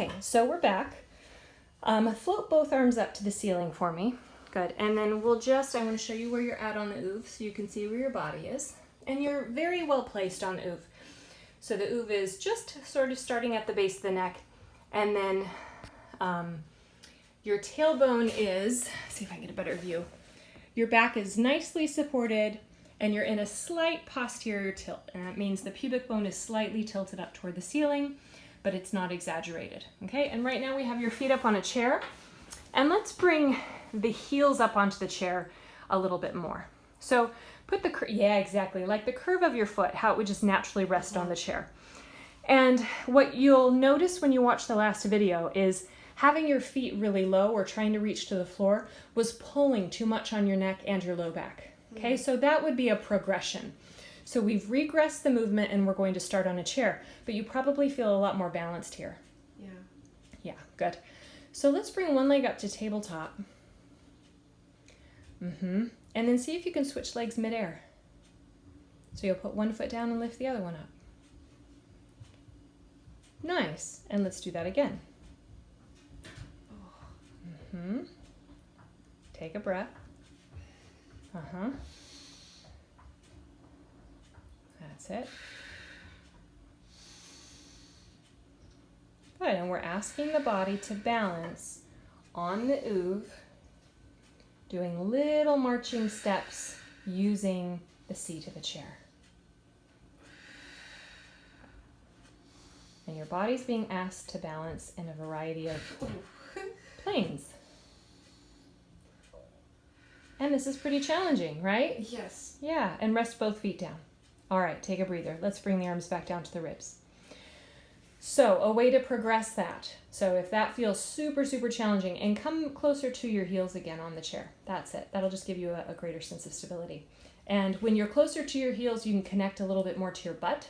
Okay, so we're back. Float both arms up to the ceiling for me. Good. And then I want to show you where you're at on the oov so you can see where your body is. And you're very well placed on the oov. So the oov is just sort of starting at the base of the neck. And then your tailbone is, see if I can get a better view. Your back is nicely supported and you're in a slight posterior tilt. And that means the pubic bone is slightly tilted up toward the ceiling, but it's not exaggerated. Okay, and right now we have your feet up on a chair. And let's bring the heels up onto the chair a little bit more. So put the, yeah, exactly, like the curve of your foot, how it would just naturally rest on the chair. And what you'll notice when you watch the last video is having your feet really low or trying to reach to the floor was pulling too much on your neck and your low back. Okay, so that would be a progression. So we've regressed the movement and we're going to start on a chair, but you probably feel a lot more balanced here. Yeah. Yeah, good. So let's bring one leg up to tabletop. And then see if you can switch legs midair. So you'll put one foot down and lift the other one up. Nice. And let's do that again. Take a breath. That's it. Good, and we're asking the body to balance on the oov, doing little marching steps using the seat of the chair. And your body's being asked to balance in a variety of planes. And this is pretty challenging, right? Yes. Yeah, and rest both feet down. All right, take a breather. Let's bring the arms back down to the ribs. So a way to progress that. So if that feels super, super challenging, and come closer to your heels again on the chair. That's it. That'll just give you a greater sense of stability. And when you're closer to your heels, you can connect a little bit more to your butt.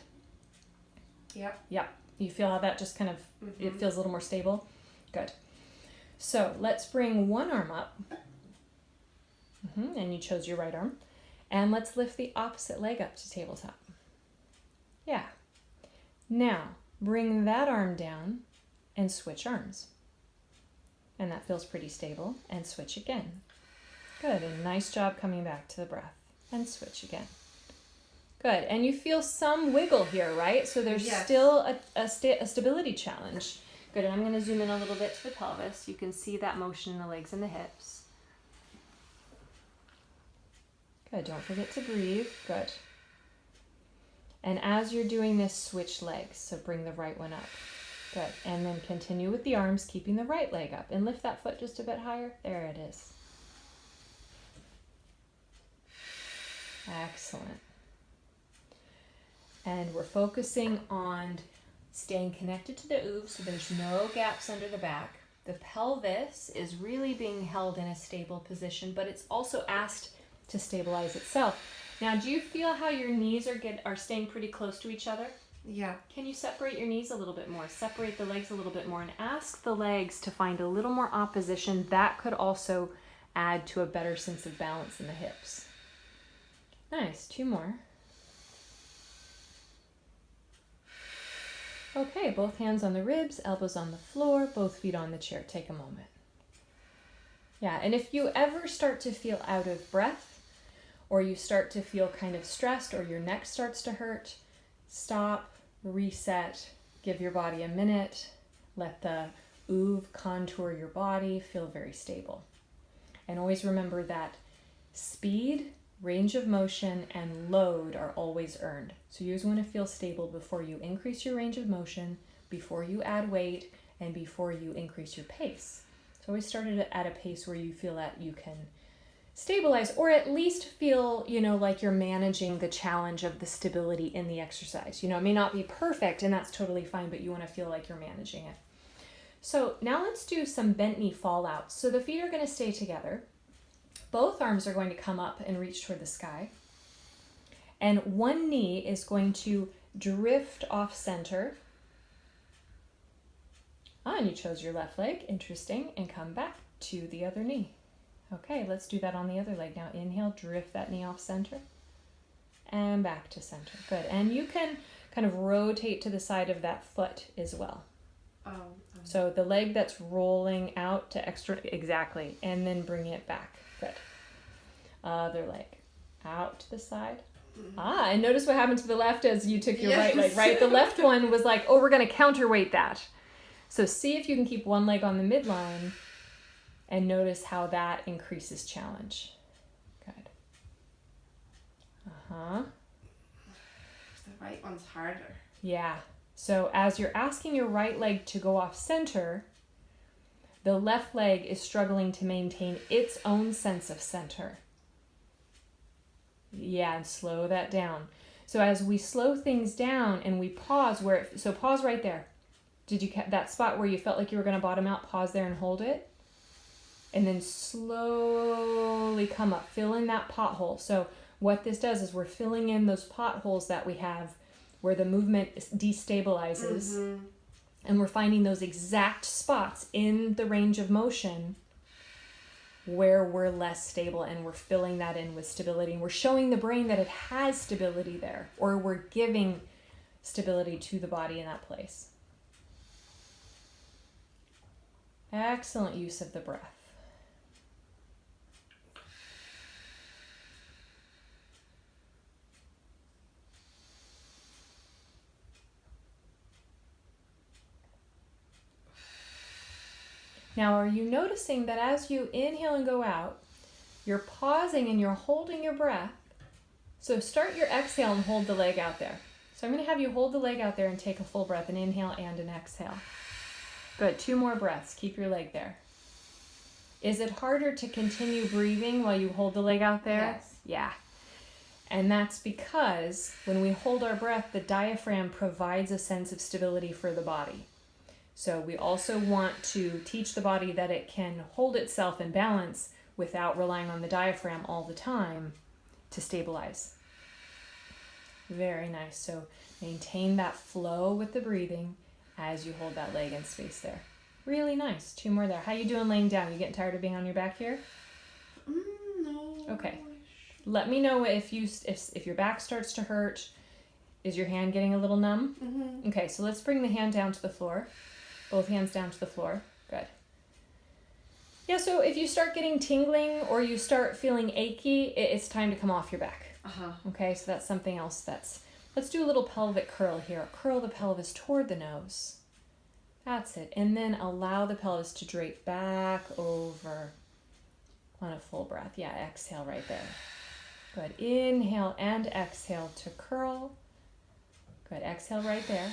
Yep. Yep. You feel how that just kind of, it feels a little more stable? Good. So let's bring one arm up. And you chose your right arm. And let's lift the opposite leg up to tabletop. Yeah. Now, bring that arm down and switch arms. And that feels pretty stable. And switch again. Good. And nice job coming back to the breath. And switch again. Good. And you feel some wiggle here, right? So there's still a stability challenge. Good. And I'm going to zoom in a little bit to the pelvis. You can see that motion in the legs and the hips. Good. Don't forget to breathe. Good. And as you're doing this, switch legs. So bring the right one up. Good. And then continue with the arms, keeping the right leg up. And lift that foot just a bit higher. There it is. Excellent. And we're focusing on staying connected to the oov, so there's no gaps under the back. The pelvis is really being held in a stable position, but it's also asked to stabilize itself. Now, do you feel how your knees are staying pretty close to each other? Yeah. Can you separate your knees a little bit more? Separate the legs a little bit more and ask the legs to find a little more opposition. That could also add to a better sense of balance in the hips. Nice. Two more. Okay, both hands on the ribs, elbows on the floor, both feet on the chair. Take a moment. Yeah, and if you ever start to feel out of breath, or you start to feel kind of stressed, or your neck starts to hurt, stop, reset, give your body a minute, let the oov contour your body, feel very stable. And always remember that speed, range of motion, and load are always earned. So you always want to feel stable before you increase your range of motion, before you add weight, and before you increase your pace. So always start at a pace where you feel that you can stabilize, or at least feel, like you're managing the challenge of the stability in the exercise. It may not be perfect, and that's totally fine, but you want to feel like you're managing it. So now let's do some bent knee fallouts. So the feet are going to stay together. Both arms are going to come up and reach toward the sky. And one knee is going to drift off center. And you chose your left leg. Interesting. And come back to the other knee. Okay, let's do that on the other leg. Now inhale, drift that knee off center. And back to center. Good. And you can kind of rotate to the side of that foot as well. Oh. So the leg that's rolling out to extra, exactly, and then bring it back. Good. Other leg. Out to the side. Ah, and notice what happened to the left as you took your right leg, right? The left one was like, oh, we're going to counterweight that. So see if you can keep one leg on the midline and notice how that increases challenge. Good. Uh-huh. The right one's harder. Yeah. So as you're asking your right leg to go off center, the left leg is struggling to maintain its own sense of center. Yeah, and slow that down. So as we slow things down and we pause so pause right there. Did you that spot where you felt like you were going to bottom out, pause there and hold it? And then slowly come up, fill in that pothole. So what this does is we're filling in those potholes that we have where the movement destabilizes. Mm-hmm. And we're finding those exact spots in the range of motion where we're less stable, and we're filling that in with stability. And we're showing the brain that it has stability there, or we're giving stability to the body in that place. Excellent use of the breath. Now, are you noticing that as you inhale and go out, you're pausing and you're holding your breath? So start your exhale and hold the leg out there. So I'm going to have you hold the leg out there and take a full breath, an inhale and an exhale. Good. 2 more breaths. Keep your leg there. Is it harder to continue breathing while you hold the leg out there? Yes. Yeah. And that's because when we hold our breath, the diaphragm provides a sense of stability for the body. So we also want to teach the body that it can hold itself in balance without relying on the diaphragm all the time to stabilize. Very nice. So maintain that flow with the breathing as you hold that leg in space there. Really nice. 2 more there. How you doing laying down? You getting tired of being on your back here? No. Okay. Let me know if your back starts to hurt. Is your hand getting a little numb? Mm-hmm. Okay, so let's bring the hand down to the floor. Both hands down to the floor. Good. Yeah, so if you start getting tingling or you start feeling achy, it's time to come off your back. Uh-huh. Okay, so that's something else let's do a little pelvic curl here. Curl the pelvis toward the nose. That's it. And then allow the pelvis to drape back over on a full breath. Yeah, exhale right there. Good. Inhale and exhale to curl. Good. Exhale right there.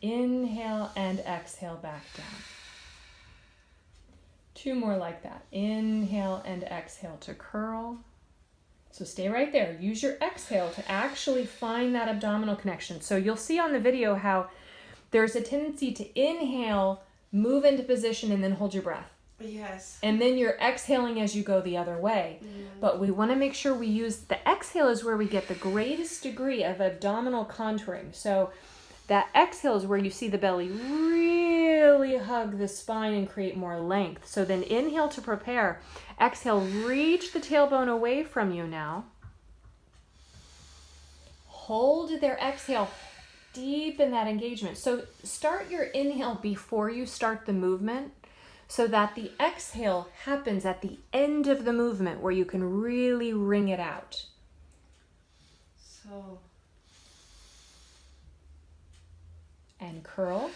Inhale and exhale back down. 2 more like that. Inhale and exhale to curl. So stay right there. Use your exhale to actually find that abdominal connection. So you'll see on the video how there's a tendency to inhale, move into position, and then hold your breath. Yes. And then you're exhaling as you go the other way. But we want to make sure we use the exhale is where we get the greatest degree of abdominal contouring. So that exhale is where you see the belly really hug the spine and create more length. So then inhale to prepare. Exhale, reach the tailbone away from you now. Hold their exhale, deepen that engagement. So start your inhale before you start the movement so that the exhale happens at the end of the movement where you can really wring it out. So... And curl.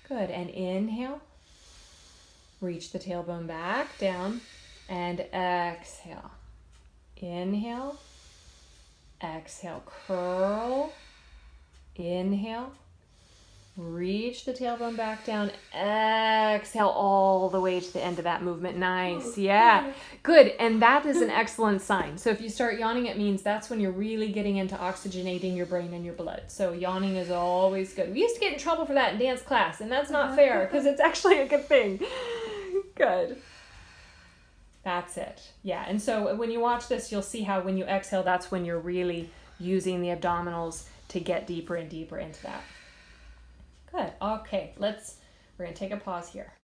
Good. And inhale. Reach the tailbone back down. And exhale. Inhale. Exhale. Curl. Inhale. Reach the tailbone back down. Exhale all the way to the end of that movement. Nice. Yeah. Good. And that is an excellent sign. So if you start yawning, it means that's when you're really getting into oxygenating your brain and your blood. So yawning is always good. We used to get in trouble for that in dance class, and that's not fair because it's actually a good thing. Good. That's it. Yeah. And so when you watch this, you'll see how when you exhale, that's when you're really using the abdominals to get deeper and deeper into that. Good. Okay, we're going to take a pause here.